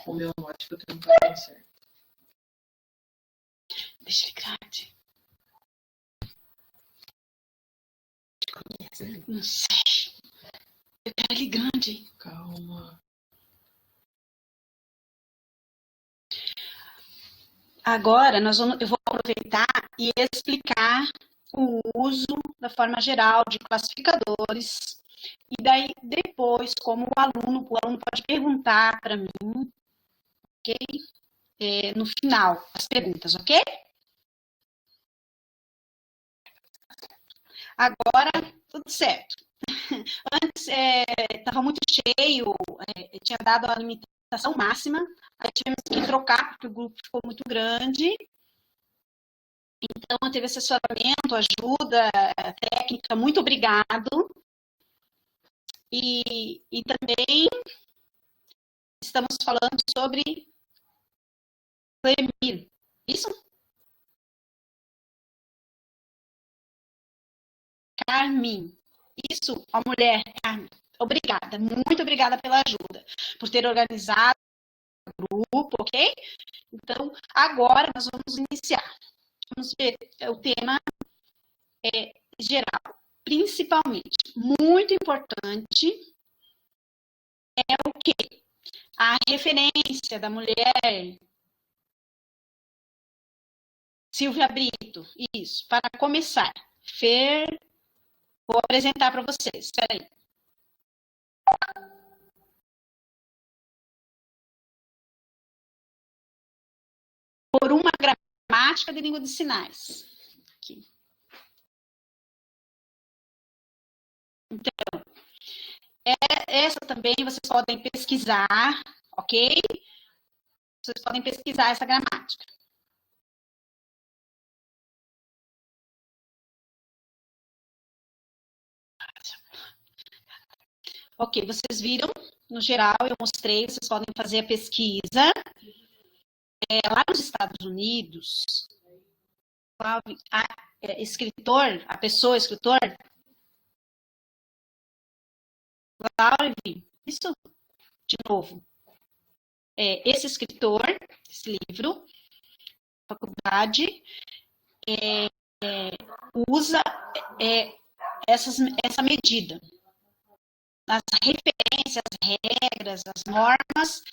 O meu notebook não tá bem certo. Deixa ele grande. Conhece? Não sei. Eu quero ele grande. Calma. Agora, eu vou aproveitar e explicar o uso, da forma geral, de classificadores. E daí, depois, como o aluno pode perguntar para mim, ok? No final, as perguntas, ok? Agora, tudo certo. Antes, estava muito cheio, tinha dado a limitação máxima, aí tivemos que trocar, porque o grupo ficou muito grande. Então, teve assessoramento, ajuda técnica, muito obrigado. E também estamos falando sobre Clemir. Isso? Carmen. Isso, a mulher, Carmen. Obrigada, muito obrigada pela ajuda, por ter organizado o grupo, ok? Então, agora nós vamos iniciar. Vamos ver o tema geral. Principalmente, muito importante, é o quê? A referência da mulher Silvia Brito. Isso, para começar. Fer, vou apresentar para vocês. Espera aí. Por uma gramática de língua de sinais. Aqui. Então, essa também vocês podem pesquisar, ok? Vocês podem pesquisar essa gramática. Ok, vocês viram, no geral, eu mostrei, vocês podem fazer a pesquisa. Lá nos Estados Unidos, escritor, a pessoa escritor, Laure, isso, de novo, esse escritor, esse livro, faculdade, usa essa medida. As referências, as regras, as normas,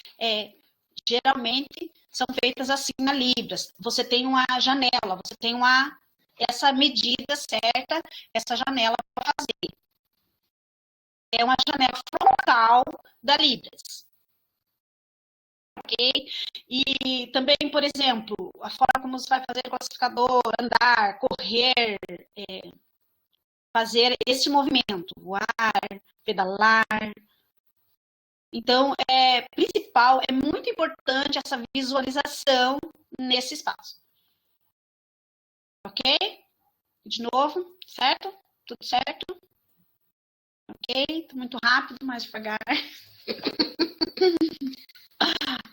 geralmente são feitas assim na Libras. Você tem uma janela, você tem essa medida certa, essa janela para fazer. É uma janela frontal da Libras. Ok? E também, por exemplo, a forma como você vai fazer o classificador, andar, correr, fazer esse movimento, voar, pedalar. Então, principal, é muito importante essa visualização nesse espaço. Ok? De novo, certo? Tudo certo? Ok? Tô muito rápido, mais devagar.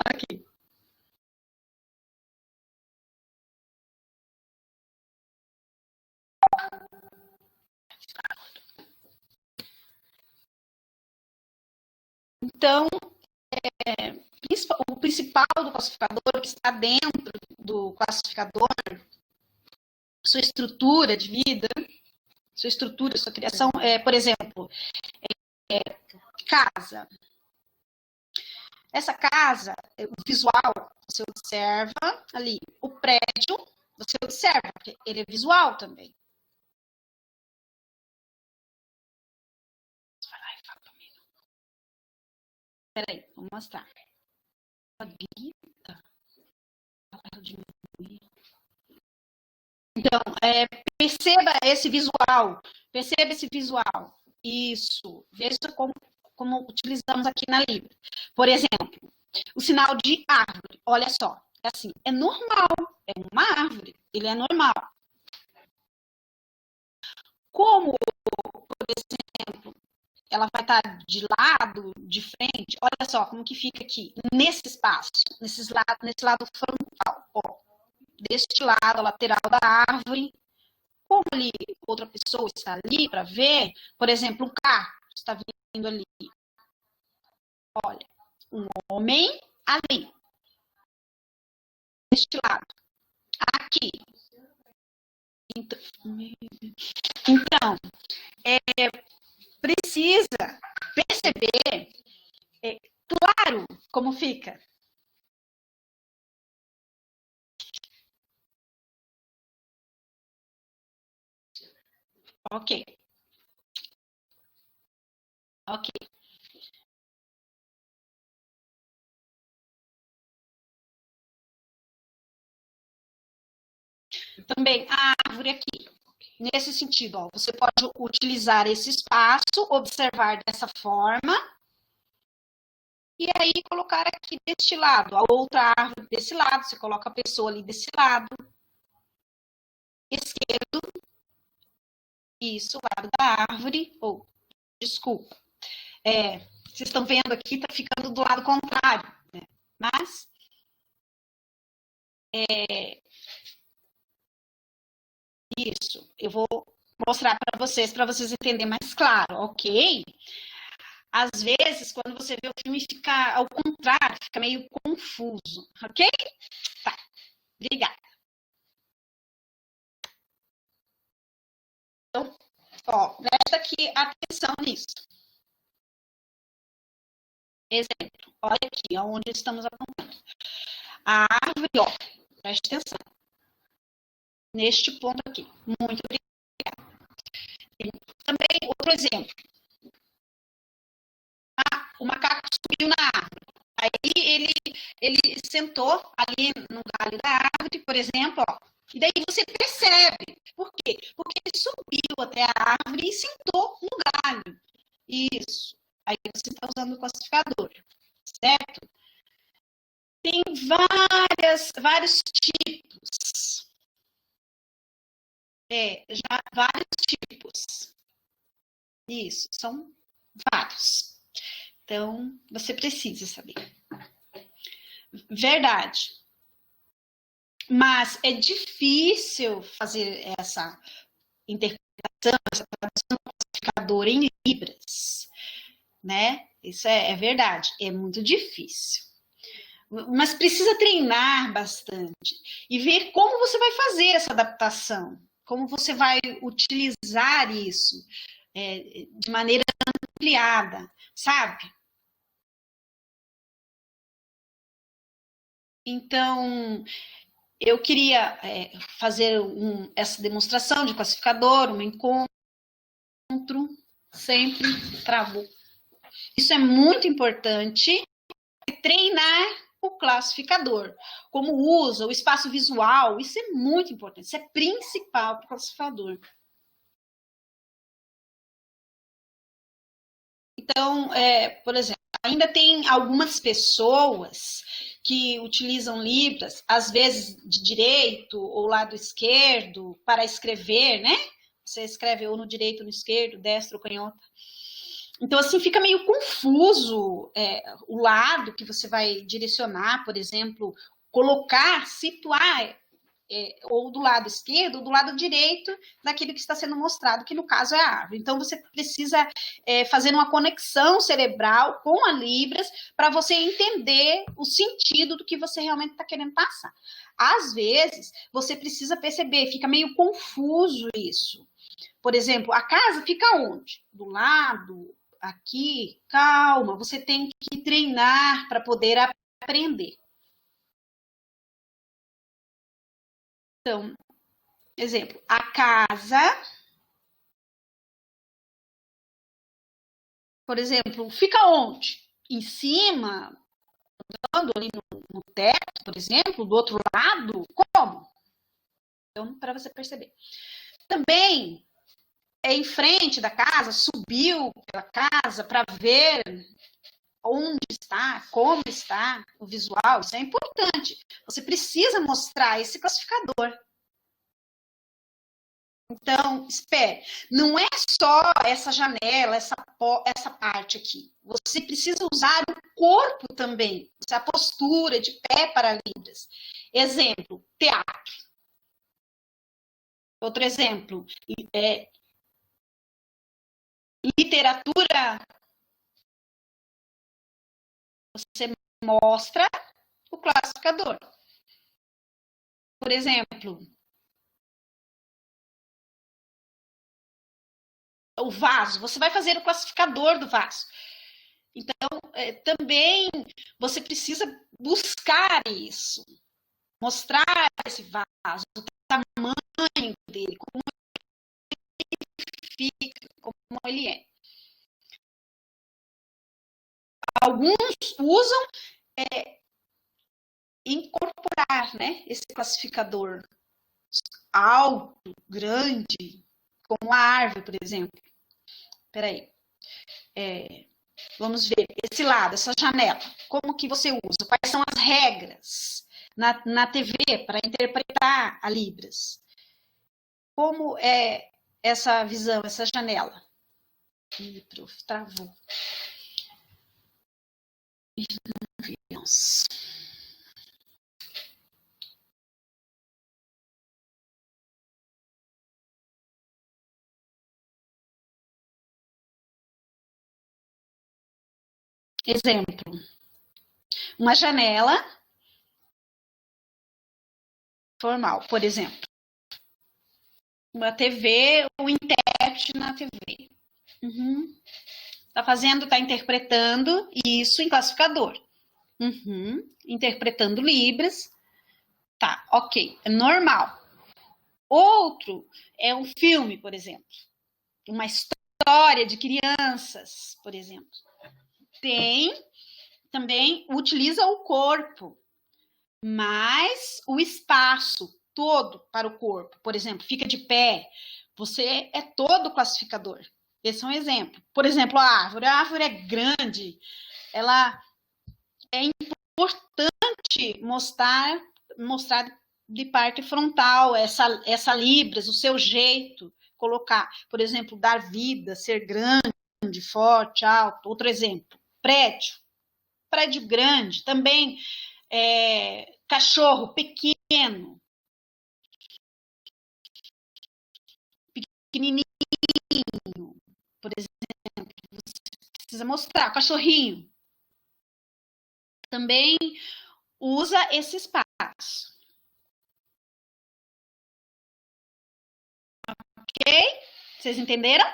Ok. Então, o principal do classificador, que está dentro do classificador, sua estrutura de vida, sua estrutura, sua criação, por exemplo, casa. Essa casa, o visual, você observa ali. O prédio, você observa, porque ele é visual também. Vai lá e fala comigo. Peraí, vou mostrar. Então, perceba esse visual. Perceba esse visual. Isso. Veja como utilizamos aqui na Libra. Por exemplo, o sinal de árvore. Olha só. É assim, é normal. É uma árvore. Ele é normal. Como, por exemplo, ela vai estar de lado, de frente, olha só como que fica aqui, nesse espaço, nesse lado frontal, ó, deste lado, lateral da árvore. Como ali outra pessoa está ali para ver, por exemplo, um carro está vindo ali. Olha, um homem ali, deste lado, aqui. Então, precisa perceber, claro, como fica. Ok. Ok. Também a árvore aqui. Nesse sentido, ó, você pode utilizar esse espaço, observar dessa forma, e aí colocar aqui deste lado, a outra árvore desse lado, você coloca a pessoa ali desse lado, esquerdo, isso, lado da árvore, ou, desculpa, vocês estão vendo aqui, tá ficando do lado contrário, né? Mas, isso, eu vou mostrar para vocês entenderem mais claro, ok? Às vezes, quando você vê o filme, fica ao contrário, fica meio confuso, ok? Tá, obrigada. Então, ó, presta aqui atenção nisso. Exemplo, olha aqui, onde estamos apontando. A árvore, ó, presta atenção. Neste ponto aqui. Muito obrigada. Também, outro exemplo. O macaco subiu na árvore. Aí ele sentou ali no galho da árvore, por exemplo, ó, e daí você percebe. Por quê? Porque ele subiu até a árvore e sentou no galho. Isso. Aí você está usando o classificador, certo? Tem vários tipos. Já vários tipos. Isso, são vários. Então, você precisa saber. Verdade. Mas é difícil fazer essa interpretação, essa tradução do classificador em libras, né? Isso é verdade, é muito difícil. Mas precisa treinar bastante e ver como você vai fazer essa adaptação, como você vai utilizar isso de maneira ampliada, sabe? Então, eu queria fazer essa demonstração de classificador, um encontro, sempre travou. Isso é muito importante, treinar o classificador. Como usa o espaço visual, isso é muito importante, isso é principal para o classificador. Então, por exemplo, ainda tem algumas pessoas que utilizam Libras, às vezes de direito ou lado esquerdo, para escrever, né? Você escreve ou no direito ou no esquerdo, destro ou canhota. Então, assim, fica meio confuso o lado que você vai direcionar, por exemplo, colocar, situar, ou do lado esquerdo ou do lado direito daquilo que está sendo mostrado, que no caso é a árvore. Então, você precisa fazer uma conexão cerebral com a Libras para você entender o sentido do que você realmente está querendo passar. Às vezes, você precisa perceber, fica meio confuso isso. Por exemplo, a casa fica onde? Do lado, aqui, calma, você tem que treinar para poder aprender. Então, exemplo, a casa, por exemplo, fica onde? Em cima, ali no teto, por exemplo, do outro lado, como? Então, para você perceber. Também em frente da casa, subiu pela casa para ver onde está, como está o visual, isso é importante. Você precisa mostrar esse classificador. Então, espere, não é só essa janela, essa parte aqui. Você precisa usar o corpo também, a postura de pé para Libras. Exemplo, teatro. Outro exemplo, literatura. Você mostra o classificador. Por exemplo, o vaso. Você vai fazer o classificador do vaso. Então, também você precisa buscar isso. Mostrar esse vaso, o tamanho dele, como ele fica, como ele é. Alguns usam incorporar, né, esse classificador alto, grande, como a árvore, por exemplo. Espera aí. Vamos ver esse lado, essa janela. Como que você usa? Quais são as regras na TV para interpretar a Libras? Como é essa visão, essa janela? Ih, prof, travou. Nossa. Exemplo. Uma janela formal, por exemplo. Uma TV, um intérprete na TV. Uhum. Tá interpretando isso em classificador. Uhum. Interpretando Libras. Tá, ok, é normal. Outro é um filme, por exemplo. Uma história de crianças, por exemplo. Também utiliza o corpo, mas o espaço todo para o corpo. Por exemplo, fica de pé. Você é todo classificador. Esse é um exemplo. Por exemplo, a árvore é grande. Ela é importante mostrar de parte frontal essa Libras, o seu jeito, colocar, por exemplo, dar vida, ser grande, forte, alto. Outro exemplo, prédio grande, também cachorro pequeno, pequenininho, por exemplo, você precisa mostrar, cachorrinho. Também usa esse espaço. Ok? Vocês entenderam?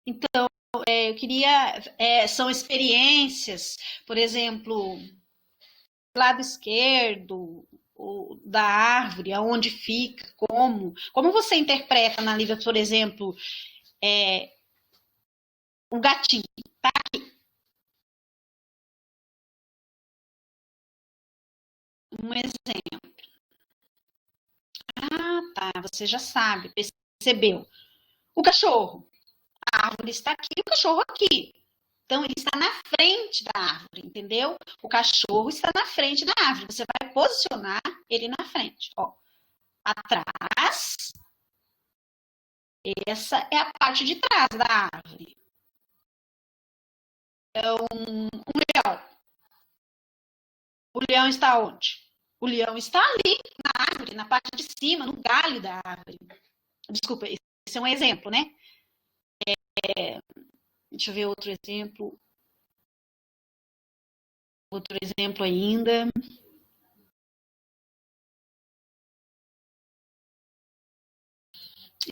Então, eu queria... são experiências, por exemplo, lado esquerdo da árvore, aonde fica, como você interpreta na Lívia, por exemplo, o gatinho, tá aqui. Um exemplo. Ah, tá, você já sabe, percebeu. O cachorro, a árvore está aqui, o cachorro aqui. Então, ele está na frente da árvore, entendeu? O cachorro está na frente da árvore. Você vai posicionar ele na frente. Ó, atrás, essa é a parte de trás da árvore. Então, um leão. O leão está onde? O leão está ali, na árvore, na parte de cima, no galho da árvore. Desculpa, esse é um exemplo, né? Deixa eu ver outro exemplo. Outro exemplo ainda.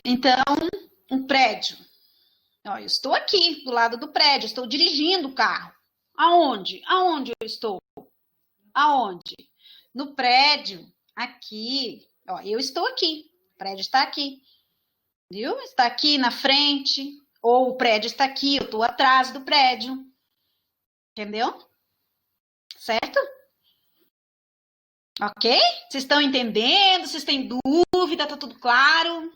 Então, um prédio. Ó, eu estou aqui, do lado do prédio, estou dirigindo o carro. Aonde? Aonde eu estou? Aonde? No prédio, aqui. Ó, eu estou aqui. O prédio está aqui. Viu? Está aqui na frente. Ou o prédio está aqui, eu estou atrás do prédio. Entendeu? Certo? Ok? Vocês estão entendendo? Vocês têm dúvida? Tá tudo claro?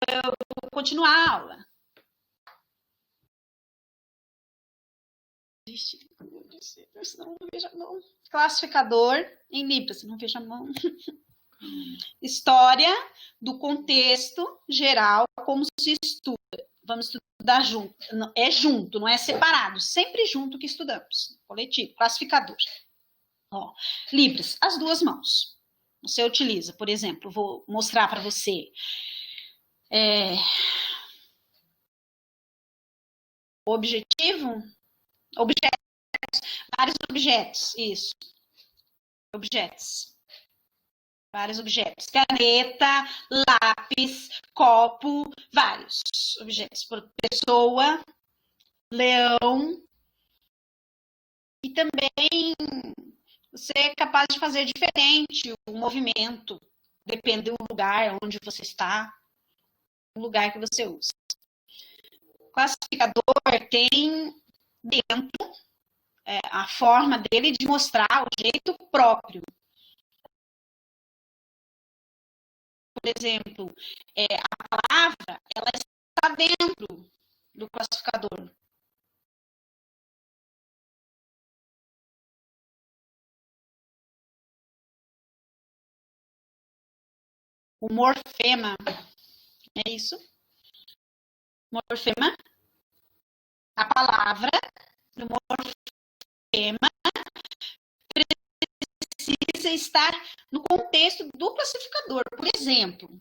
Eu vou continuar a aula. Não vejo a mão. Classificador em Libras, não vejo a mão. História do contexto geral, como se estuda. Vamos estudar junto. É junto, não é separado. Sempre junto que estudamos. Coletivo, classificador. Ó, Libras, as duas mãos. Você utiliza, por exemplo, vou mostrar para você. Objetivo, objetos, vários objetos, isso. Objetos. Vários objetos. Caneta, lápis, copo, vários objetos. Pessoa, leão. E também você é capaz de fazer diferente o movimento. Depende do lugar onde você está, o lugar que você usa. O classificador tem dentro a forma dele de mostrar o jeito próprio. Por exemplo, a palavra, ela está dentro do classificador. O morfema, é isso? Morfema, a palavra do morfema precisa estar no contexto do classificador. Por exemplo,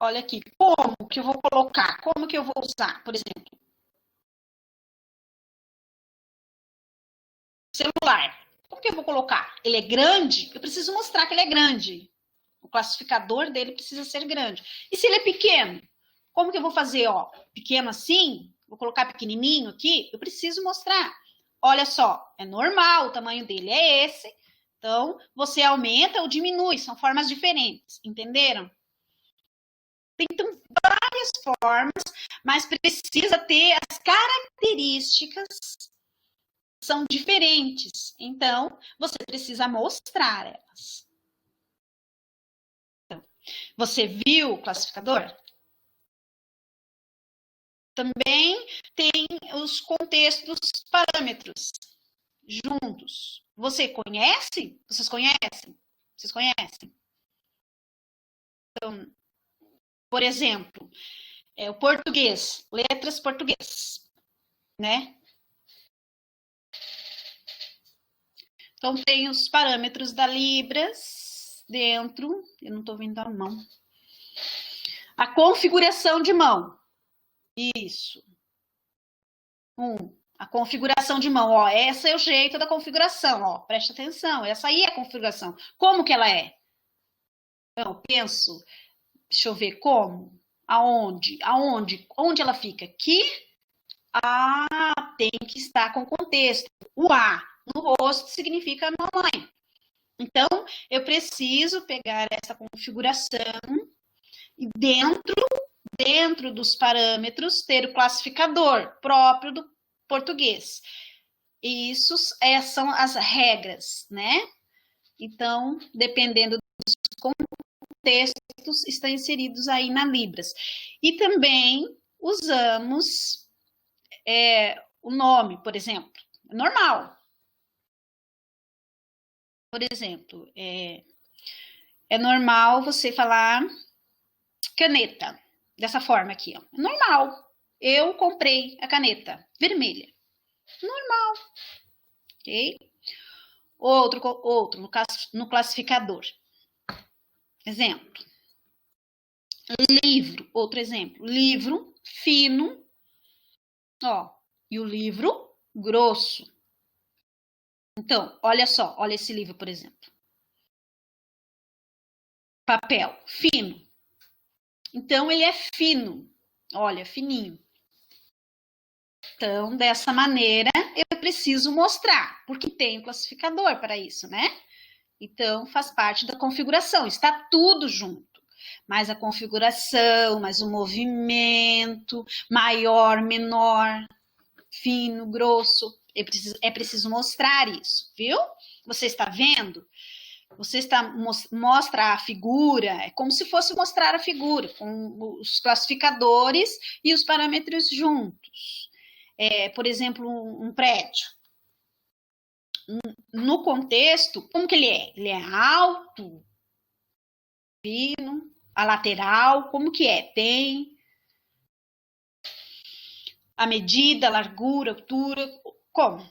olha aqui, como que eu vou colocar? Como que eu vou usar? Por exemplo, celular. Como que eu vou colocar? Ele é grande? Eu preciso mostrar que ele é grande. O classificador dele precisa ser grande. E se ele é pequeno? Como que eu vou fazer? Ó, pequeno assim? Vou colocar pequenininho aqui? Eu preciso mostrar. Olha só, é normal, o tamanho dele é esse. Então, você aumenta ou diminui, são formas diferentes, entenderam? Tem então, várias formas, mas precisa ter as características são diferentes. Então, você precisa mostrar elas. Então, você viu o classificador? Também tem os contextos parâmetros juntos. Você conhece? Vocês conhecem? Vocês conhecem? Então, por exemplo, o português, letras português, né? Então, tem os parâmetros da Libras dentro. Eu não estou vendo a mão. A configuração de mão. Isso. A configuração de mão. Ó, esse é o jeito da configuração. Ó, preste atenção. Essa aí é a configuração. Como que ela é? Então, eu penso. Deixa eu ver como. Aonde? Onde ela fica? Aqui. Tem que estar com contexto. O A no rosto significa mamãe. Então, eu preciso pegar essa configuração e dentro dos parâmetros ter o classificador próprio do português. Isso são as regras, né? Então, dependendo dos contextos, estão inseridos aí na Libras. E também usamos o nome, por exemplo. É normal. Por exemplo, é normal você falar caneta, dessa forma aqui, ó. É normal. Eu comprei a caneta vermelha. Normal. Ok? Outro no classificador. Exemplo. Livro, outro exemplo. Livro fino, ó, e o livro grosso. Então, olha só, olha esse livro, por exemplo. Papel, fino. Então, ele é fino. Olha, fininho. Então, dessa maneira, eu preciso mostrar, porque tem o classificador para isso, né? Então, faz parte da configuração, está tudo junto. Mas a configuração, mas o movimento, maior, menor, fino, grosso, é preciso mostrar isso, viu? Você está vendo? Mostra a figura, é como se fosse mostrar a figura, com os classificadores e os parâmetros juntos. Por exemplo, um prédio. no contexto, como que ele é? Ele é alto, fino, a lateral, como que é? Tem a medida, a largura, altura, como?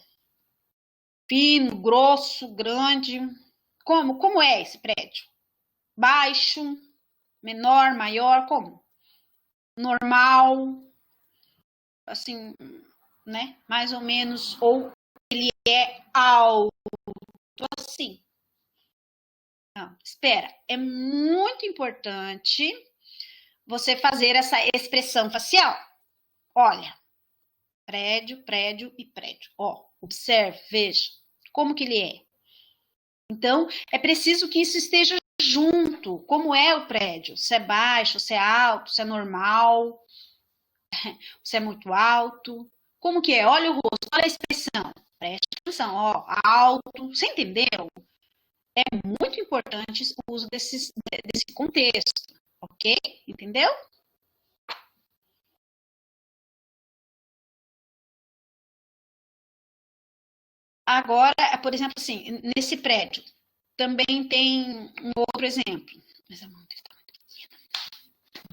Fino, grosso, grande, como é esse prédio? Baixo, menor, maior, como? Normal, assim, né? Mais ou menos, ou ele é alto, assim. Não, espera, é muito importante você fazer essa expressão facial. Olha, prédio, prédio e prédio. Ó, observe, veja como que ele é. Então, é preciso que isso esteja junto. Como é o prédio? Se é baixo, se é alto, se é normal, se é muito alto. Como que é? Olha o rosto, olha a expressão. Preste atenção, ó, alto. Você entendeu? É muito importante o uso desse contexto, ok? Entendeu? Agora, por exemplo, assim, nesse prédio, também tem um outro exemplo. Mas a mão dele tá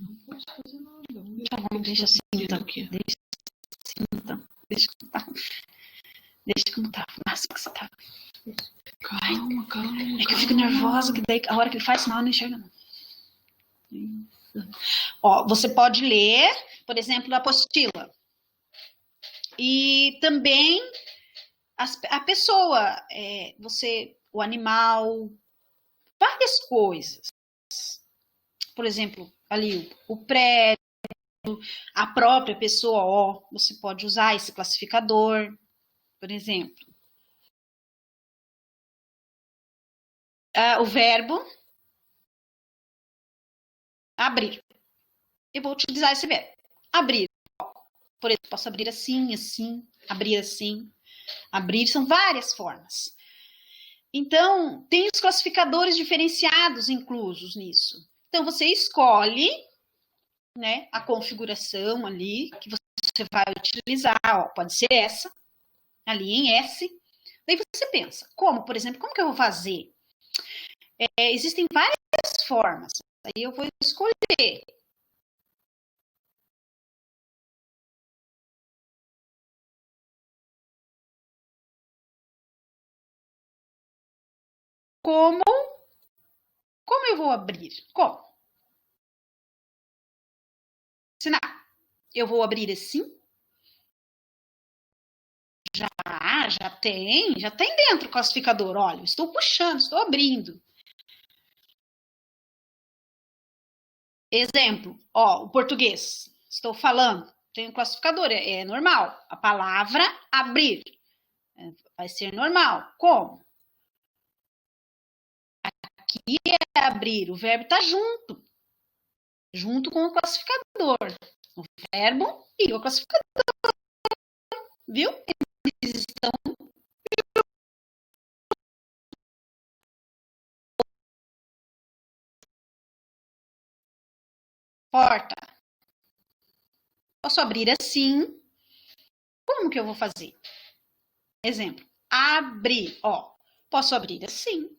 Não posso fazer nada. Tá bom, deixa assim, então. Deixa assim, então. Deixa como tá. Nossa, que você tá. Calma, calma. É que eu fico nervosa, que daí a hora que ele faz sinal, eu não enxerga, não. Ó, você pode ler, por exemplo, a apostila. E também a pessoa, o animal, várias coisas. Por exemplo, ali o prédio, a própria pessoa, ó, você pode usar esse classificador, por exemplo. O verbo abrir. Eu vou utilizar esse verbo. Abrir. Por exemplo, posso abrir assim, assim, abrir assim. Abrir são várias formas. Então, tem os classificadores diferenciados inclusos nisso. Então, você escolhe, né, a configuração ali que você vai utilizar. Ó, pode ser essa, ali em S. Daí você pensa, como, por exemplo, como que eu vou fazer? Existem várias formas. Aí eu vou escolher. Como eu vou abrir? Como? Sinal. Eu vou abrir assim? Já tem dentro o classificador. Olha, estou puxando, estou abrindo. Exemplo, ó, o português. Estou falando, tem um classificador, é normal. A palavra abrir vai ser normal. Como? Aqui é abrir, o verbo está junto com o classificador. O verbo e o classificador. Viu? Eles estão. Porta. Posso abrir assim. Como que eu vou fazer? Exemplo. Abrir. Ó, posso abrir assim.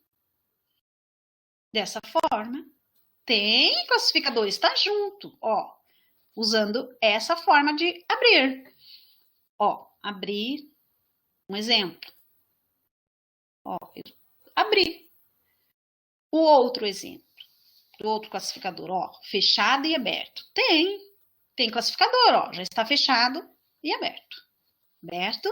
Dessa forma. Tem classificador, está junto. Ó, usando essa forma de abrir. Ó, abrir. Um exemplo. Ó, abrir. O outro exemplo. O outro classificador. Ó, fechado e aberto. Tem classificador, ó. Já está fechado e aberto. Aberto.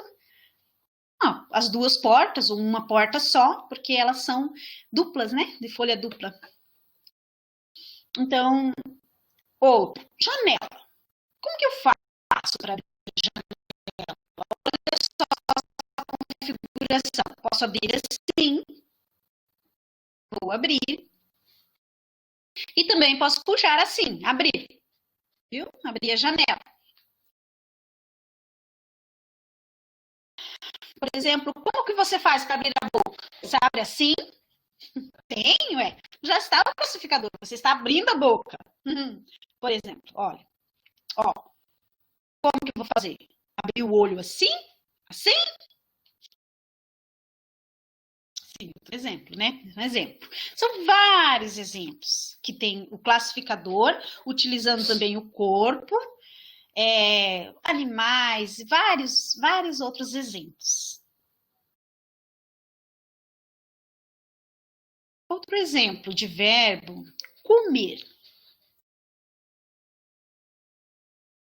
Não, as duas portas, ou uma porta só, porque elas são duplas, né? De folha dupla. Então, outro. Janela. Como que eu faço para abrir janela? Olha só a configuração. Posso abrir assim. Vou abrir. E também posso puxar assim, abrir. Viu? Abrir a janela. Por exemplo, como que você faz para abrir a boca? Você abre assim? Tem, ué. Já está o classificador. Você está abrindo a boca. Por exemplo, olha. Ó. Como que eu vou fazer? Abrir o olho assim? Assim? Sim, outro exemplo, né? Um exemplo. São vários exemplos que tem o classificador, utilizando também o corpo, animais, vários outros exemplos. Outro exemplo de verbo, comer.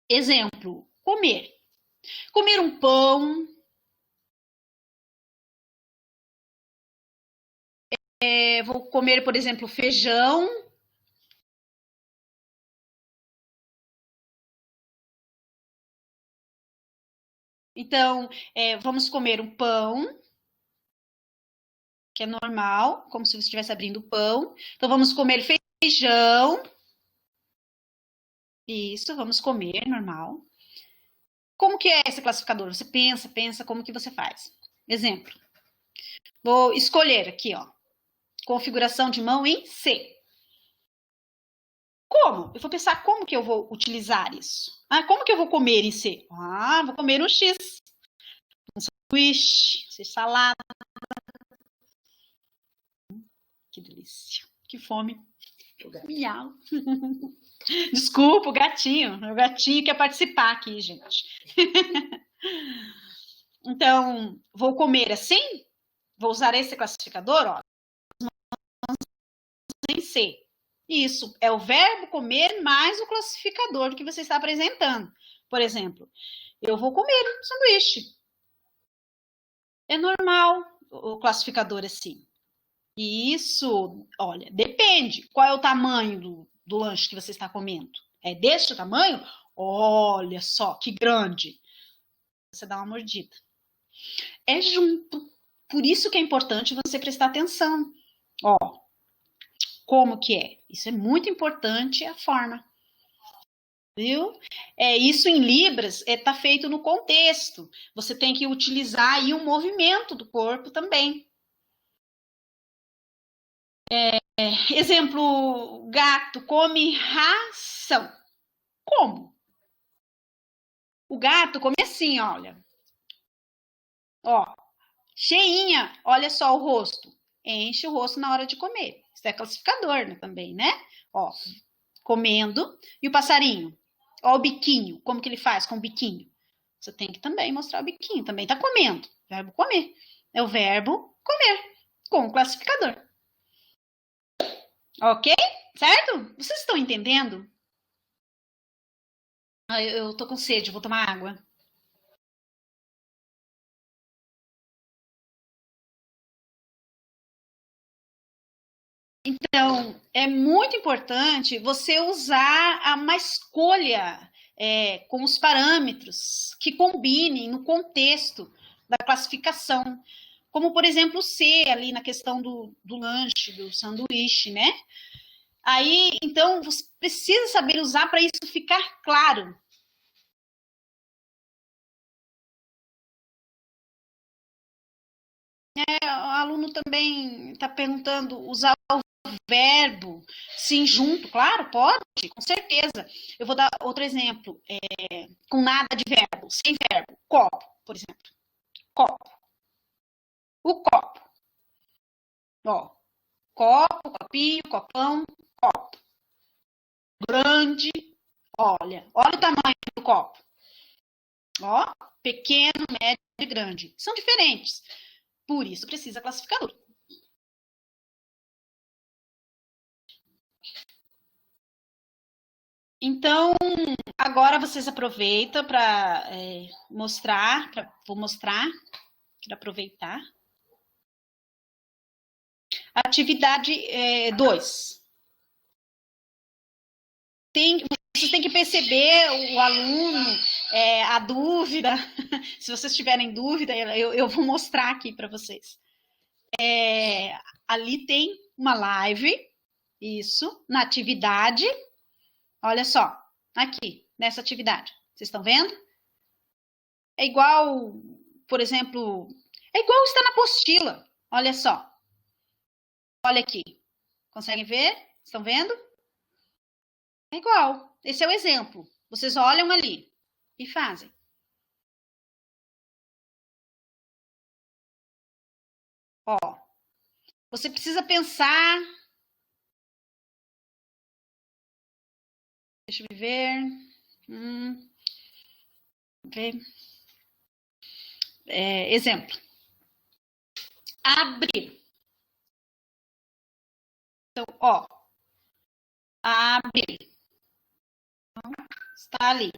Exemplo, comer. Comer um pão. Vou comer, por exemplo, feijão. Então, vamos comer um pão, que é normal, como se você estivesse abrindo pão. Então, vamos comer feijão. Isso, vamos comer, normal. Como que é esse classificador? Você pensa, como que você faz? Exemplo. Vou escolher aqui, ó. Configuração de mão em C. Como? Eu vou pensar como que eu vou utilizar isso. Como que eu vou comer em C? Vou comer um X. Um sanduíche, salada. Que delícia. Que fome. Miau. Desculpa, o gatinho. O gatinho quer participar aqui, gente. Então, vou comer assim? Vou usar esse classificador, ó. Em C. Isso, é o verbo comer mais o classificador que você está apresentando. Por exemplo, eu vou comer um sanduíche. É normal o classificador assim. Isso, olha, depende. Qual é o tamanho do lanche que você está comendo? É deste tamanho? Olha só, que grande. Você dá uma mordida. É junto. Por isso que é importante você prestar atenção. Ó, como que é? Isso é muito importante, a forma. Viu? Isso em Libras tá feito no contexto. Você tem que utilizar aí o movimento do corpo também. Exemplo, gato come ração. Como? O gato come assim, olha. Ó, cheinha, olha só o rosto. Enche o rosto na hora de comer. Isso é classificador, né, também, né? Ó, comendo. E o passarinho? Ó o biquinho, como que ele faz com o biquinho? Você tem que também mostrar o biquinho, também tá comendo. Verbo comer. É o verbo comer, com o classificador. Ok? Certo? Vocês estão entendendo? Eu tô com sede, vou tomar água. Então, é muito importante você usar uma escolha com os parâmetros que combinem no contexto da classificação. Como, por exemplo, o C ali na questão do lanche, do sanduíche, né? Aí, então, você precisa saber usar para isso ficar claro. O aluno também está perguntando usar o verbo sim junto, claro, pode, com certeza. Eu vou dar outro exemplo, com nada de verbo, sem verbo, copo, por exemplo. Copo. O copo. Ó, copo, copinho, copão, copo. Grande, olha o tamanho do copo. Ó, pequeno, médio e grande. São diferentes. Por isso precisa classificador. Então, agora vocês aproveitam para mostrar, vou mostrar, quero aproveitar. Atividade 2. Vocês têm que perceber o aluno, a dúvida. Se vocês tiverem dúvida, eu vou mostrar aqui para vocês. Ali tem uma live, isso, na atividade. Olha só, aqui, nessa atividade. Vocês estão vendo? É igual, por exemplo, é igual está na apostila. Olha só. Olha aqui. Conseguem ver? Estão vendo? É igual. Esse é o exemplo. Vocês olham ali e fazem. Ó. Você precisa pensar. Deixa eu ver. Ver. Exemplo. Abrir. Então, ó. Abrir. Então, está ali.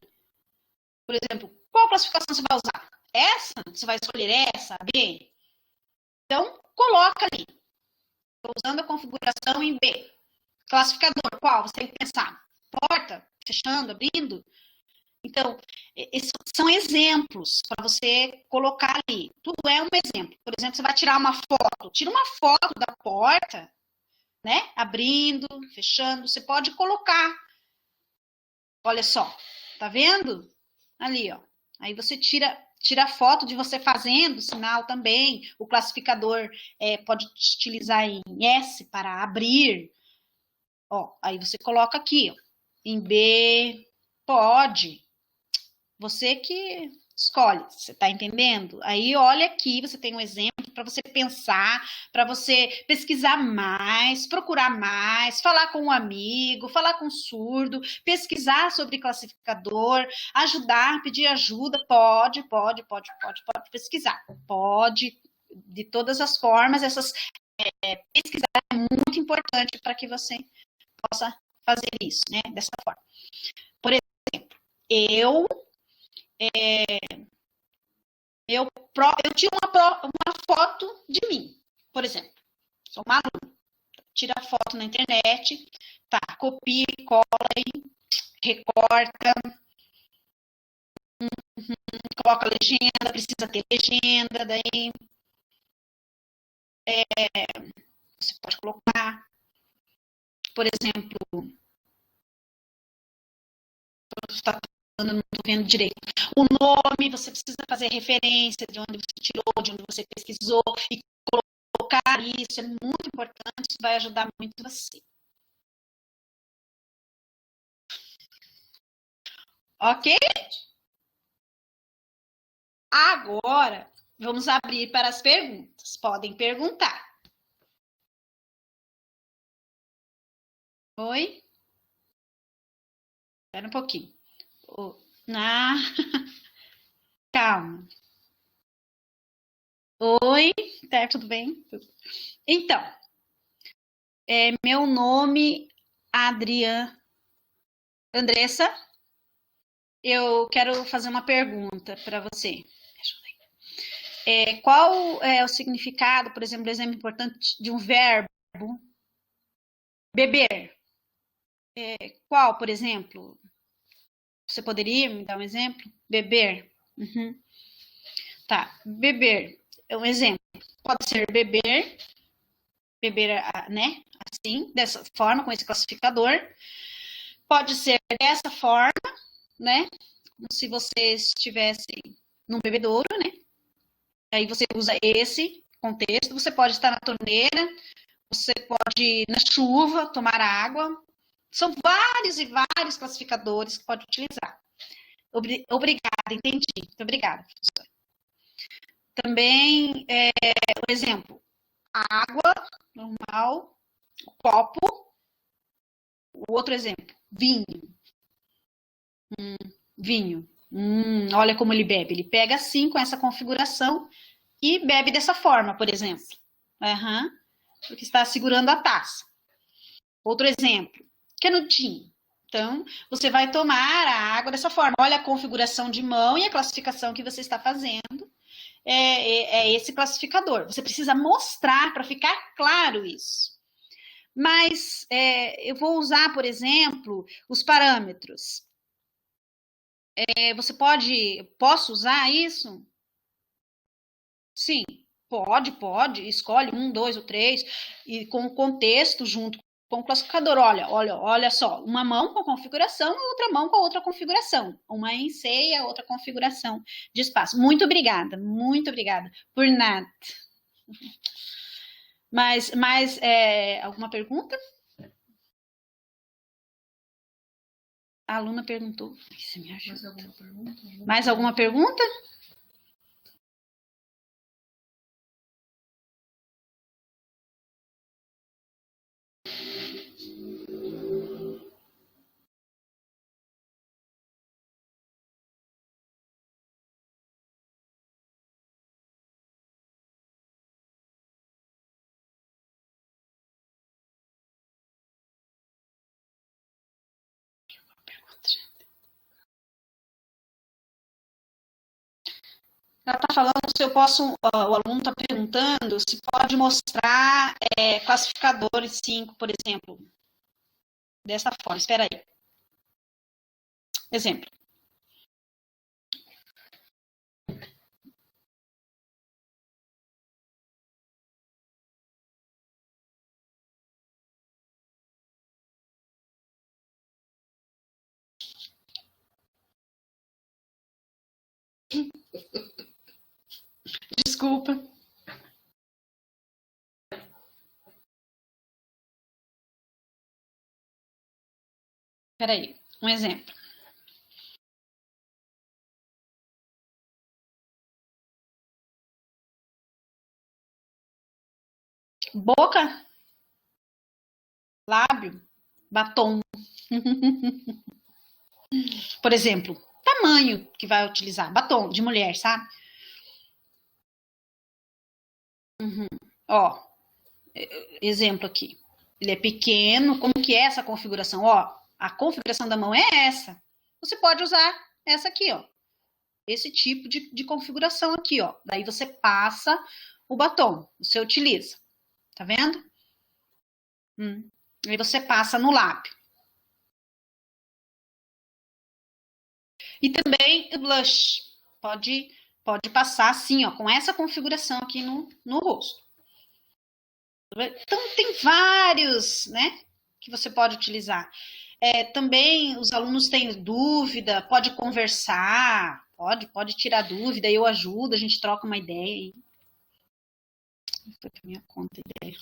Por exemplo, qual classificação você vai usar? Essa? Você vai escolher essa, B? Então, coloca ali. Estou usando a configuração em B. Classificador, qual? Você tem que pensar. Porta, fechando, abrindo. Então, esses são exemplos para você colocar ali. Tudo é um exemplo. Por exemplo, você vai tirar uma foto. Tira uma foto da porta, né? Abrindo, fechando. Você pode colocar. Olha só. Tá vendo? Ali, ó. Aí você tira a foto de você fazendo o sinal também. O classificador pode utilizar em S para abrir. Ó, aí você coloca aqui, ó. Em B, pode. Você que escolhe, você tá entendendo? Aí olha aqui, você tem um exemplo para você pensar, para você pesquisar mais, procurar mais, falar com um amigo, falar com um surdo, pesquisar sobre classificador, ajudar, pedir ajuda, pode pesquisar, pode, de todas as formas, pesquisar é muito importante para que você possa fazer isso, né, dessa forma. Por exemplo, eu tinha uma foto de mim, por exemplo. Sou uma aluna. Tira a foto na internet, tá? Copia, cola aí, recorta, coloca legenda, precisa ter legenda, daí você pode colocar, por exemplo, não estou vendo direito. O nome, você precisa fazer referência de onde você tirou, de onde você pesquisou e colocar isso, é muito importante, isso vai ajudar muito você. Ok? Agora, vamos abrir para as perguntas. Podem perguntar. Oi? Espera um pouquinho. Ah, calma. Oi, tá, tudo bem? Então, meu nome, Adriana Andressa. Eu quero fazer uma pergunta para você. Qual é o significado, por exemplo, importante de um verbo beber? Qual, por exemplo? Você poderia me dar um exemplo? Beber. Uhum. Tá, beber é um exemplo. Pode ser beber, né? Assim, dessa forma, com esse classificador. Pode ser dessa forma, né? Como se você estivesse num bebedouro, né? Aí você usa esse contexto. Você pode estar na torneira, você pode ir na chuva, tomar água. São vários e vários classificadores que pode utilizar. Obrigada, entendi. Muito obrigada, professora. Também, por exemplo, água normal, copo. O outro exemplo, vinho. Vinho. Olha como ele bebe. Ele pega assim, com essa configuração, e bebe dessa forma, por exemplo. Uhum. Porque está segurando a taça. Outro exemplo, canudinho. Então, você vai tomar a água dessa forma. Olha a configuração de mão e a classificação que você está fazendo. É esse classificador. Você precisa mostrar para ficar claro isso. Mas eu vou usar, por exemplo, os parâmetros. Posso usar isso? Sim, pode. Escolhe 1, 2 ou 3 e com o contexto junto com o classificador. Olha só, uma mão com a configuração e outra mão com a outra configuração. Uma em C e a outra configuração de espaço. Muito obrigada por nada. Mas alguma pergunta? A aluna perguntou. Você me ajuda. Mais alguma pergunta? Ela está falando se eu posso, o aluno está perguntando se pode mostrar classificadores 5, por exemplo. Dessa forma, espera aí. Exemplo. Desculpa. Espera aí, um exemplo. Boca, lábio, batom. Por exemplo, tamanho que vai utilizar. Batom de mulher, sabe? Uhum. Ó, exemplo aqui. Ele é pequeno, como que é essa configuração? Ó, a configuração da mão é essa. Você pode usar essa aqui, ó. Esse tipo de configuração aqui, ó. Daí você passa o batom, você utiliza. Tá vendo? Aí você passa no lábio. E também o blush. Pode passar assim, ó, com essa configuração aqui no rosto. Então, tem vários, né, que você pode utilizar. Também os alunos têm dúvida, pode conversar, pode tirar dúvida, eu ajudo, a gente troca uma ideia. Foi para minha conta a ideia.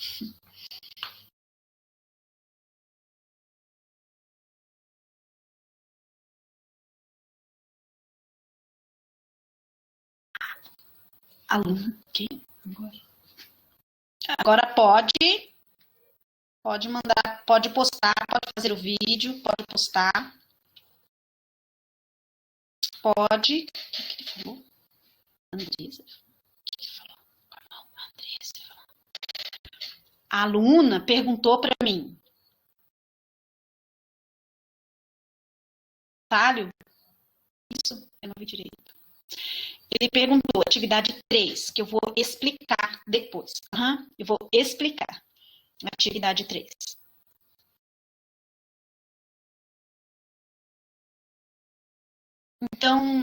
Aluno, quem? Agora pode mandar, pode postar, pode fazer o vídeo, pode postar. Pode. O que ele falou? Andresa? O que ele falou? Andresa. A aluna perguntou para mim. Talho? Isso, eu não vi direito. Ele perguntou, atividade 3, que eu vou explicar depois. Eu vou explicar. Atividade 3. Então,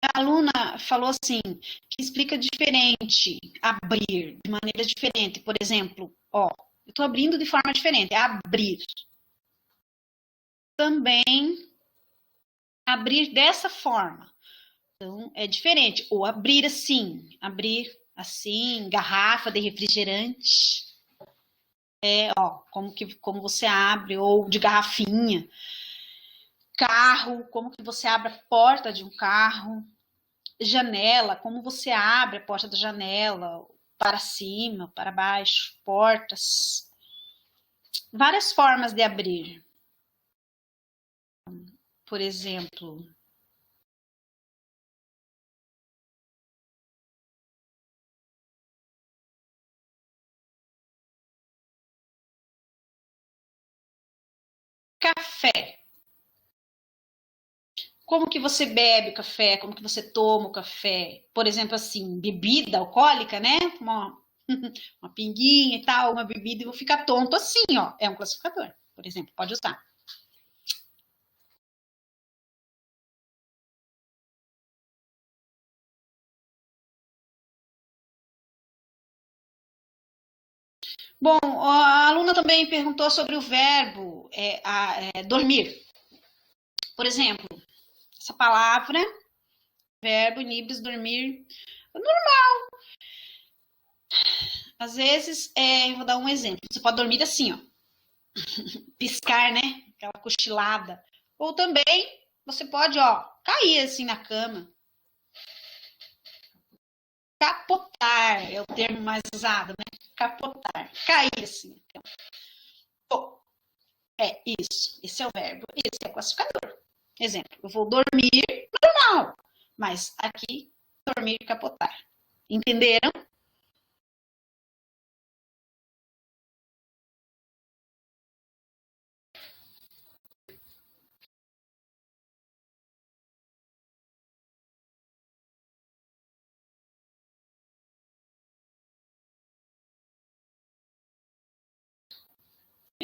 a aluna falou assim, que explica diferente, abrir de maneira diferente. Por exemplo, ó, eu estou abrindo de forma diferente, é abrir. Também abrir dessa forma. Então, é diferente. Ou abrir assim, garrafa de refrigerante. Ó, como você abre, ou de garrafinha. Carro, como que você abre a porta de um carro. Janela, como você abre a porta da janela, para cima, para baixo, portas. Várias formas de abrir. Por exemplo, café. Como que você bebe o café? Como que você toma o café? Por exemplo, assim, bebida alcoólica, né? Uma pinguinha e tal, uma bebida, e vou ficar tonto assim, ó. É um classificador, por exemplo, pode usar. Bom, a aluna também perguntou sobre o verbo dormir. Por exemplo, essa palavra, verbo, inibis, dormir. Às vezes, eu vou dar um exemplo. Você pode dormir assim, ó. Piscar, né? Aquela cochilada. Ou também, você pode, ó, cair assim na cama. Capotar é o termo mais usado, né? Capotar. Cair assim. Então, isso. Esse é o verbo. Esse é o classificador. Exemplo, eu vou dormir normal. Mas aqui, dormir e capotar. Entenderam?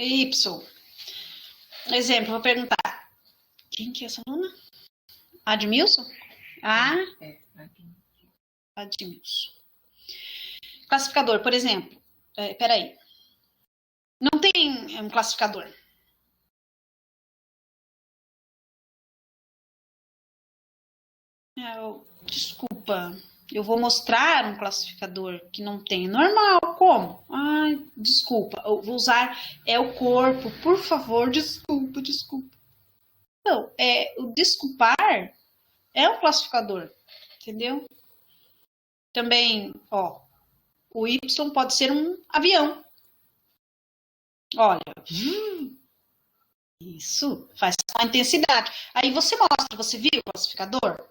Y. Exemplo, vou perguntar. Quem que é essa aluna? Admilson? Admilson. Classificador, por exemplo. Peraí. Não tem um classificador. Desculpa. Eu vou mostrar um classificador que não tem. Normal, como? Ai, desculpa. Eu vou usar o corpo. Por favor, desculpa. Não, o desculpar é um classificador. Entendeu? Também, ó. O Y pode ser um avião. Olha. Isso. Faz com intensidade. Aí você mostra. Você viu o classificador?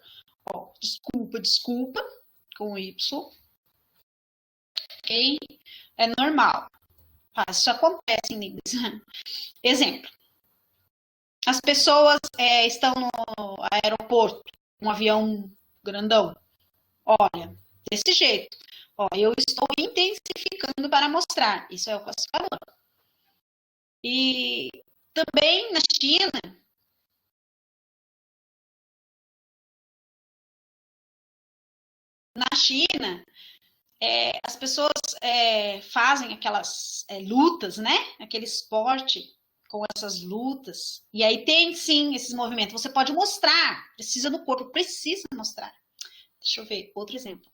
Ó, desculpa. Com Y. Ok? É normal. Isso acontece em Libras. Exemplo. As pessoas estão no aeroporto, um avião grandão. Olha, desse jeito. Ó, eu estou intensificando para mostrar. Isso é o classificador. E também na China, as pessoas fazem aquelas lutas, né? Aquele esporte com essas lutas. E aí tem, sim, esses movimentos. Você pode mostrar. Precisa do corpo. Precisa mostrar. Deixa eu ver. Outro exemplo.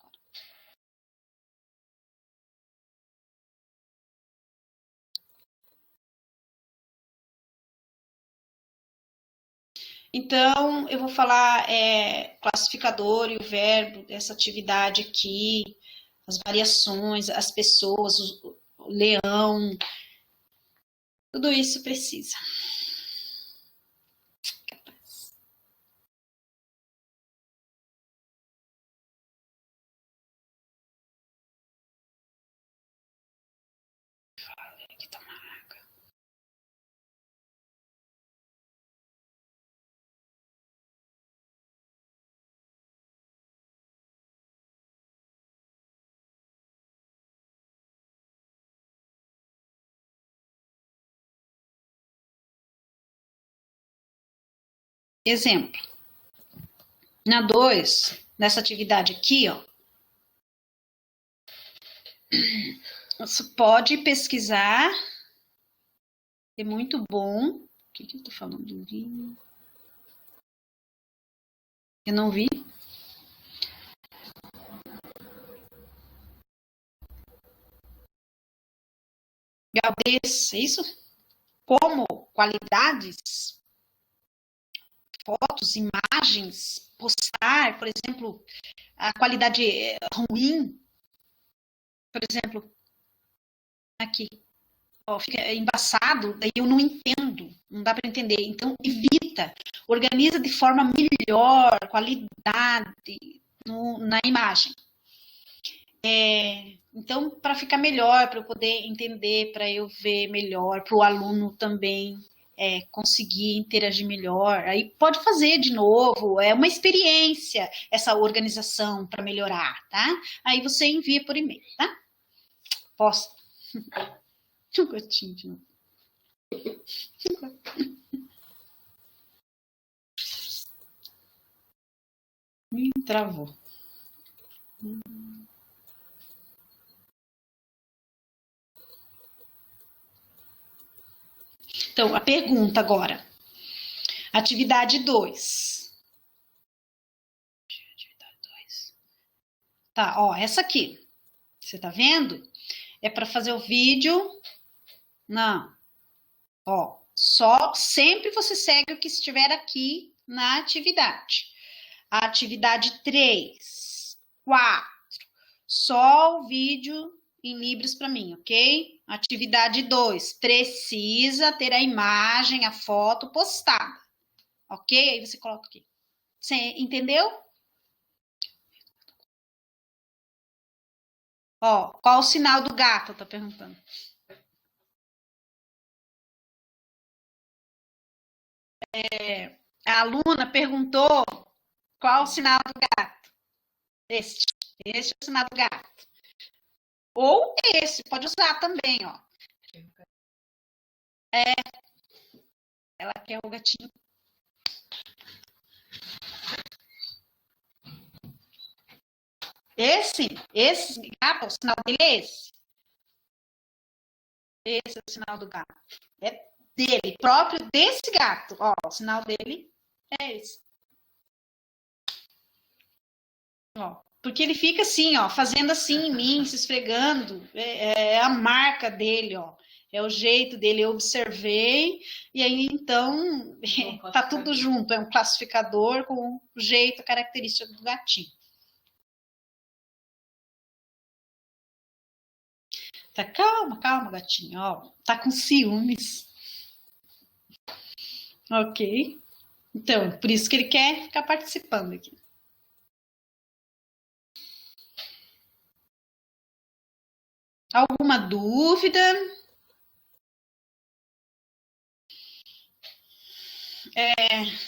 Então, eu vou falar classificador e o verbo dessa atividade aqui, as variações, as pessoas, o leão, tudo isso precisa. Aqui tá uma água. Exemplo. Na 2, nessa atividade aqui, ó, você pode pesquisar. É muito bom. O que eu tô falando? Eu não vi. Galdês, é isso? Como qualidades, fotos, imagens, postar, por exemplo, a qualidade ruim, por exemplo, aqui, ó, fica embaçado, daí eu não entendo, não dá para entender. Então, evita, organiza de forma melhor, qualidade na imagem. Então, para ficar melhor, para eu poder entender, para eu ver melhor, para o aluno também conseguir interagir melhor, aí pode fazer de novo, é uma experiência essa organização para melhorar, tá? Aí você envia por e-mail, tá? Posta. Um gotinho de novo. Me travou. Então, a pergunta agora. Atividade 2. Tá, ó, essa aqui. Você tá vendo? É para fazer o vídeo. Não. Ó, só sempre você segue o que estiver aqui na atividade. A atividade 3, 4. Só o vídeo em Libras para mim, ok? Atividade 2, precisa ter a imagem, a foto postada, ok? Aí você coloca aqui. Você entendeu? Ó, qual o sinal do gato? Tá perguntando. A aluna perguntou qual o sinal do gato. Este é o sinal do gato. Ou esse, pode usar também, ó. Ela quer o gatinho. Esse gato, o sinal dele é esse. Esse é o sinal do gato. É dele, próprio desse gato. Ó, o sinal dele é esse. Ó, porque ele fica assim, ó, fazendo assim em mim, se esfregando. É a marca dele, ó. É o jeito dele, eu observei, e aí então tá tudo junto, é um classificador com o jeito, a característica do gatinho. Tá, calma, calma, gatinho, ó, tá com ciúmes. Ok. Então, por isso que ele quer ficar participando aqui. Alguma dúvida?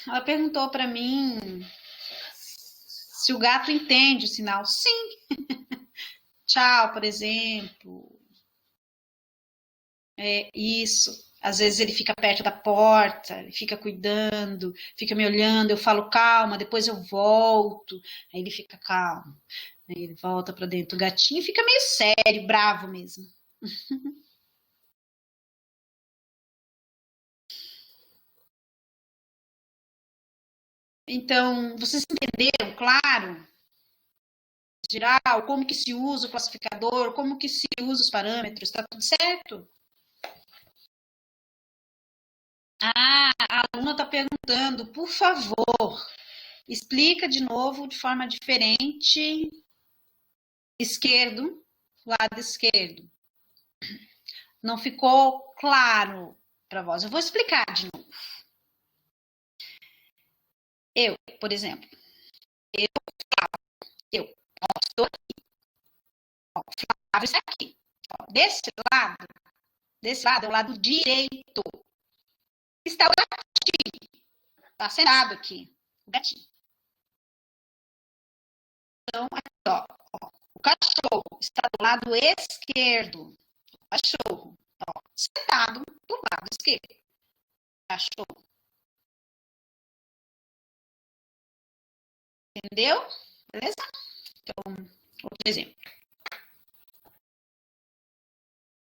Ela perguntou para mim se o gato entende o sinal. Sim. Tchau, por exemplo. Isso. Às vezes ele fica perto da porta, ele fica cuidando, fica me olhando, eu falo calma, depois eu volto, aí ele fica calmo, aí ele volta para dentro. O gatinho fica meio sério, bravo mesmo. Então, vocês entenderam, claro, geral, como que se usa o classificador, como que se usa os parâmetros, tá tudo certo? Ah, a aluna está perguntando, por favor, explica de novo de forma diferente. Esquerdo, lado esquerdo. Não ficou claro para vós. Eu vou explicar de novo. Eu, por exemplo, eu, ó, estou aqui. Ó, Flávio está aqui. Ó, desse lado é o lado direito. Está o gatinho. Está sentado aqui. O gatinho. Então, aqui, ó, o cachorro está do lado esquerdo. O cachorro, ó, sentado do lado esquerdo. Cachorro. Entendeu? Beleza? Então, outro exemplo.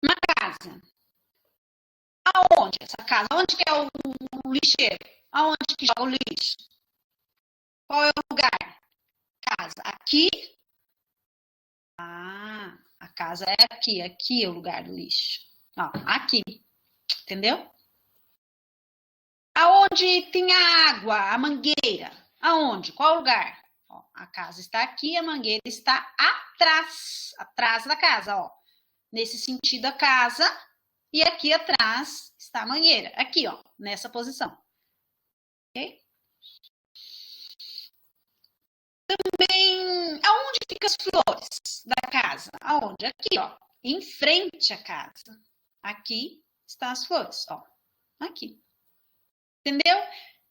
Uma casa. Aonde essa casa? Onde que é o lixeiro? Aonde que joga o lixo? Qual é o lugar? Casa. Aqui? Ah, a casa é aqui. Aqui é o lugar do lixo. Ó, aqui. Entendeu? Aonde tem a água, a mangueira? Aonde? Qual lugar? Ó, a casa está aqui, a mangueira está atrás. Atrás da casa, ó. Nesse sentido, a casa. E aqui atrás está a mangueira. Aqui, ó. Nessa posição. Ok? Também, aonde ficam as flores da casa? Aonde? Aqui, ó. Em frente à casa. Aqui estão as flores, ó. Aqui. Entendeu?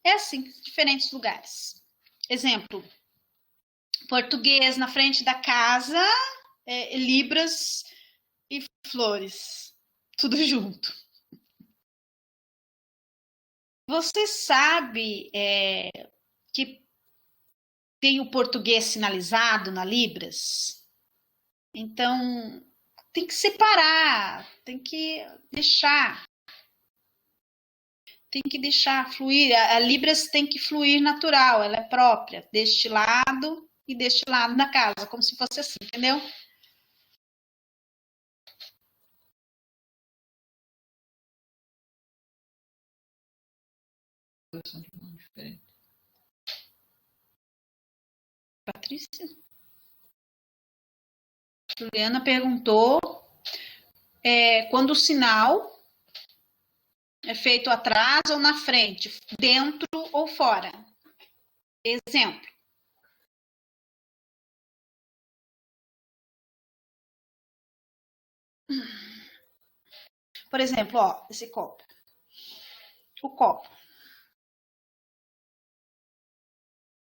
É assim, diferentes lugares. Exemplo, português na frente da casa, libras e flores. Tudo junto. Você sabe que tem o português sinalizado na Libras? Então, tem que separar, tem que deixar fluir. A Libras tem que fluir natural, ela é própria, deste lado e deste lado da casa, como se fosse assim, entendeu? Patrícia? Juliana perguntou quando o sinal é feito atrás ou na frente, dentro ou fora. Exemplo. Por exemplo, ó, esse copo. O copo.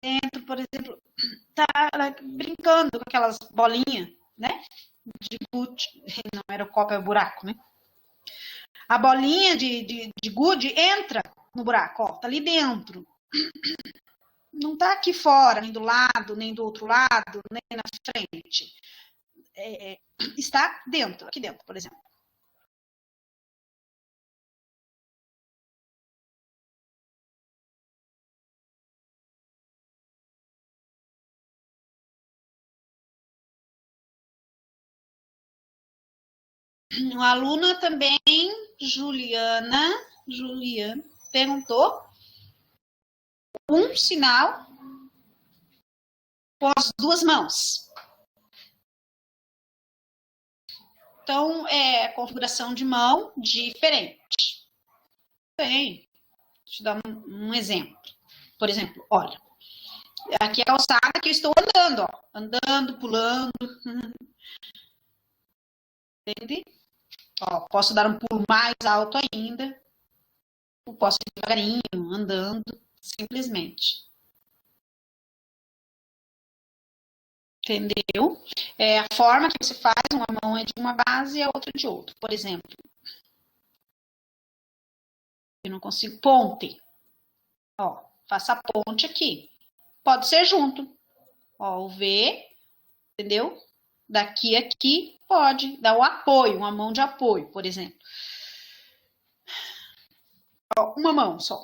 Dentro, por exemplo, tá brincando com aquelas bolinhas, né? De gude. Não era o copo, é o buraco, né? A bolinha de gude entra no buraco, ó, tá ali dentro. Não tá aqui fora, nem do lado, nem do outro lado, nem na frente. Está dentro, aqui dentro, por exemplo. Uma aluna também, Juliana, perguntou um sinal com as duas mãos. Então, é configuração de mão diferente. Tem. Deixa eu dar um exemplo. Por exemplo, olha. Aqui é a calçada que eu estou andando, ó. Andando, pulando. Entende? Ó, posso dar um pulo mais alto ainda. Eu posso ir devagarinho, andando, simplesmente. Entendeu? A forma que você faz, uma mão é de uma base e a outra de outra. Por exemplo, eu não consigo ponte. Ó, faça a ponte aqui. Pode ser junto. Ó, o V, entendeu? Daqui a aqui, pode dar o apoio, uma mão de apoio, por exemplo. Ó, uma mão só.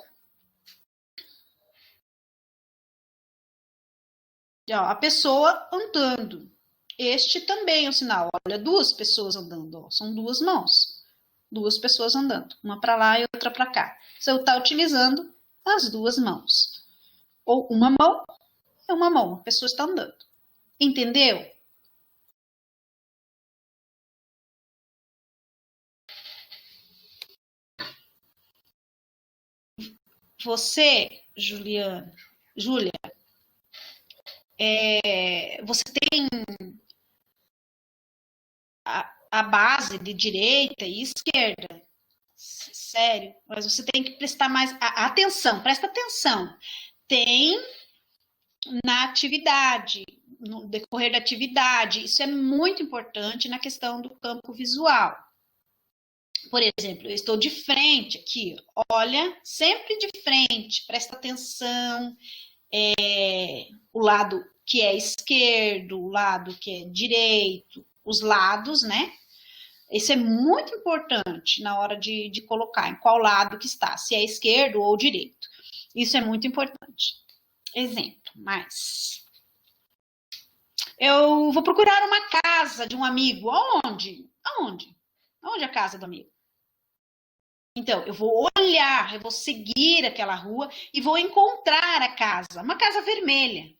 Ó, a pessoa andando. Este também é um sinal. Olha, duas pessoas andando. Ó, são duas mãos. Duas pessoas andando. Uma para lá e outra para cá. Você está utilizando as duas mãos. Ou uma mão é uma mão. A pessoa está andando. Entendeu? Você, Júlia, você tem a base de direita e esquerda. Sério, mas você tem que prestar mais atenção, presta atenção. Tem na atividade, no decorrer da atividade, isso é muito importante na questão do campo visual. Por exemplo, eu estou de frente aqui, olha, sempre de frente, presta atenção, o lado que é esquerdo, o lado que é direito, os lados, né? Isso é muito importante na hora de colocar em qual lado que está, se é esquerdo ou direito. Isso é muito importante. Exemplo, mas eu vou procurar uma casa de um amigo. Aonde? Aonde é a casa do amigo? Então, eu vou olhar, eu vou seguir aquela rua e vou encontrar a casa, uma casa vermelha.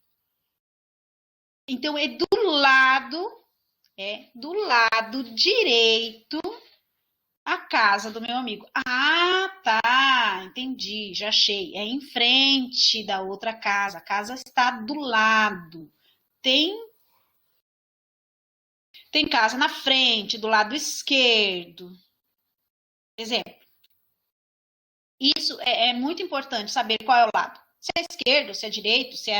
Então, é do lado direito a casa do meu amigo. Ah, tá, entendi, já achei. É em frente da outra casa. A casa está do lado. Tem casa na frente, do lado esquerdo. Exemplo. Isso é muito importante saber qual é o lado. Se é esquerdo, se é direito, se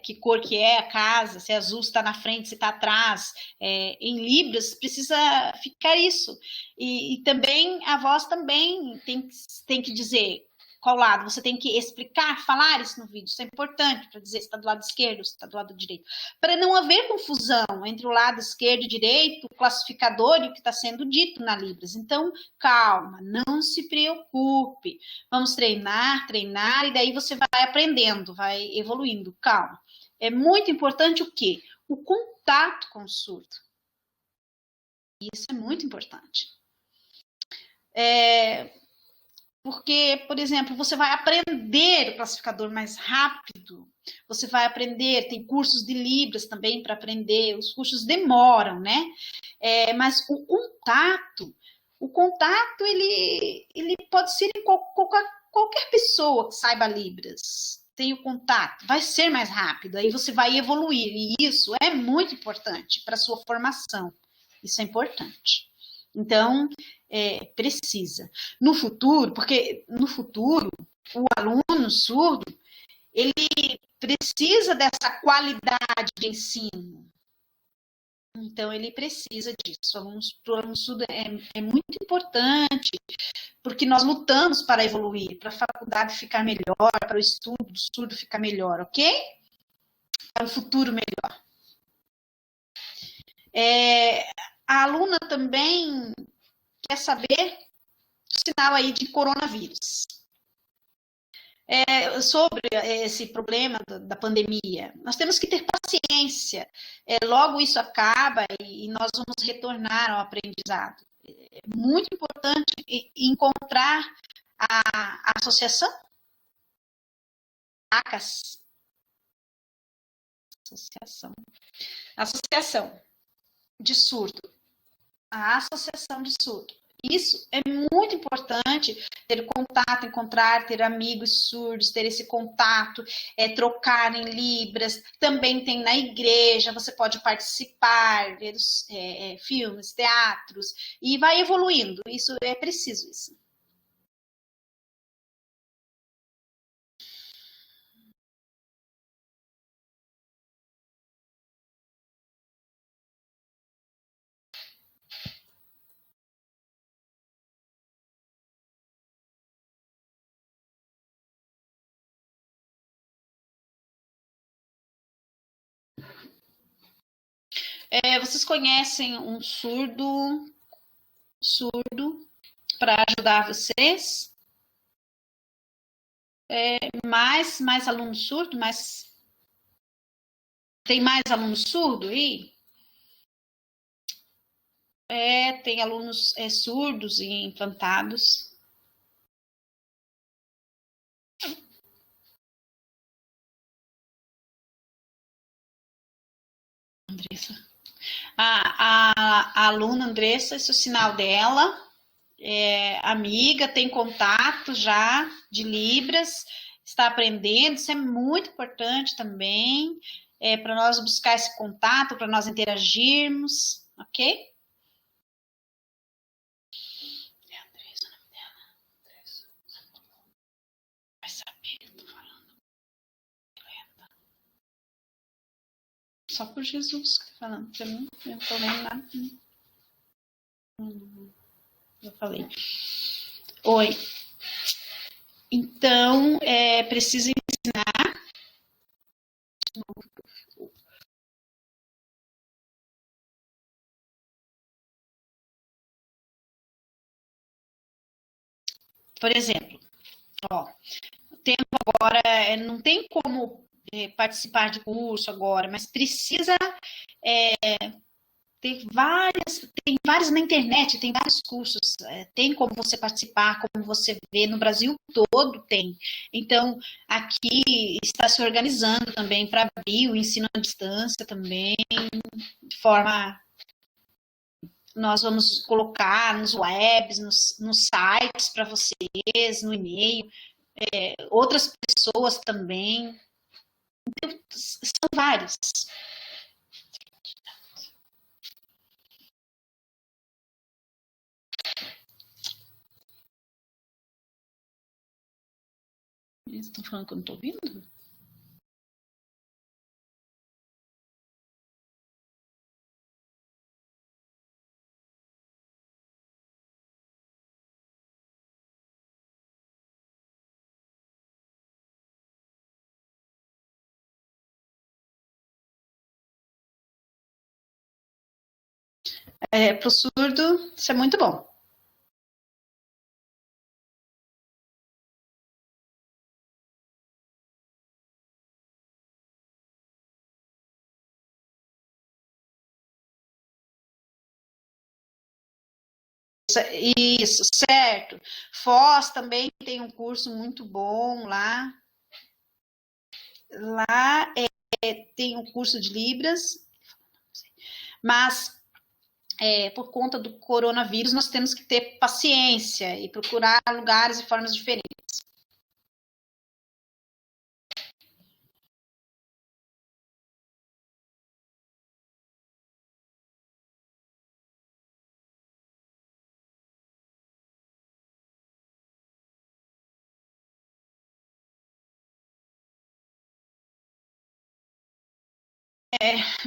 que cor que é a casa, se é azul, se está na frente, se está atrás. Em Libras precisa ficar isso. E também a voz também tem que dizer qual lado. Você tem que explicar, falar isso no vídeo. Isso é importante para dizer se está do lado esquerdo, se está do lado direito. Para não haver confusão entre o lado esquerdo e direito, o classificador e o que está sendo dito na Libras. Então, calma, não se preocupe. Vamos treinar, e daí você vai aprendendo, vai evoluindo. Calma. É muito importante o quê? O contato com o surdo. Isso é muito importante. Porque, por exemplo, você vai aprender o classificador mais rápido, você vai aprender, tem cursos de Libras também para aprender, os cursos demoram, né? Mas o contato, ele pode ser em qualquer pessoa que saiba Libras, tem o contato, vai ser mais rápido, aí você vai evoluir, e isso é muito importante para a sua formação, isso é importante. Então, precisa. No futuro, porque no futuro, o aluno surdo, ele precisa dessa qualidade de ensino. Então, ele precisa disso. Para o aluno surdo é muito importante, porque nós lutamos para evoluir, para a faculdade ficar melhor, para o estudo do surdo ficar melhor, ok? Para o futuro melhor. A aluna também quer saber o sinal aí de coronavírus. Sobre esse problema da pandemia, nós temos que ter paciência. Logo isso acaba e nós vamos retornar ao aprendizado. É muito importante encontrar a associação ACAS. Associação de surdo. A associação de surdo. Isso é muito importante, ter contato, encontrar, ter amigos surdos, ter esse contato, trocar em libras. Também tem na igreja, você pode participar, ver filmes, teatros, e vai evoluindo. Isso é preciso, isso. Vocês conhecem um surdo para ajudar vocês? Mais aluno surdo? Tem mais aluno surdo aí? Tem alunos surdos e implantados. Andressa. A aluna Andressa, esse é o sinal dela. Amiga, tem contato já de Libras, está aprendendo, isso é muito importante também, para nós buscar esse contato, para nós interagirmos, ok? Andressa, o nome dela. Andressa. Vai saber, tô falando. Só por Jesus que tá falando, pra mim, eu não tô lendo nada. Eu falei. Oi. Então, preciso ensinar. Por exemplo, o tempo agora não tem como participar de curso agora, mas precisa tem vários na internet, tem vários cursos, tem como você participar, como você vê, no Brasil todo tem. Então, aqui está se organizando também para abrir o ensino à distância também, de forma. Nós vamos colocar nos webs, nos sites para vocês, no e-mail, outras pessoas também. Então, são vários. Eles estão falando que eu não estou ouvindo? Para o surdo, isso é muito bom. Isso, certo. Foz também tem um curso muito bom lá. Lá tem um curso de Libras, mas por conta do coronavírus nós temos que ter paciência e procurar lugares e formas diferentes.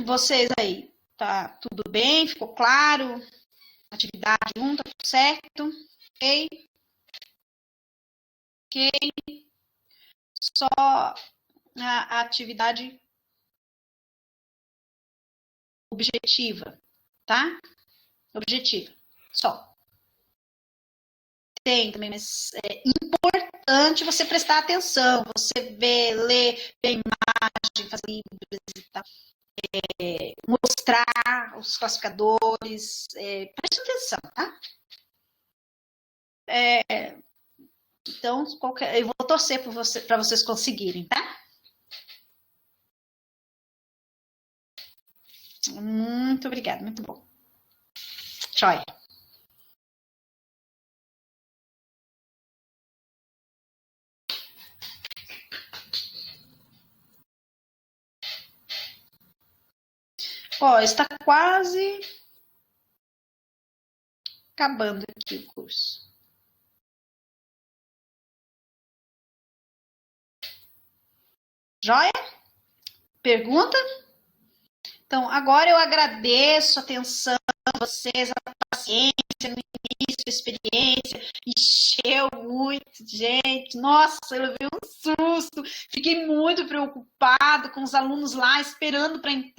Vocês aí, Tá tudo bem? Ficou claro? Atividade 1, tá tudo certo? Ok? Ok? Só a atividade objetiva, tá? Objetiva, só. Tem também, mas é importante você prestar atenção, você ver, ler, ver imagem, fazer livros e tal. Mostrar os classificadores, preste atenção, tá? Então, eu vou torcer para vocês conseguirem, tá? Muito obrigada, muito bom. Joia. Ó, está quase acabando aqui o curso. Joia? Pergunta? Então, agora eu agradeço a atenção de vocês, a paciência no início, a experiência. Encheu muito, gente. Nossa, eu levei um susto. Fiquei muito preocupado com os alunos lá, esperando para entrar.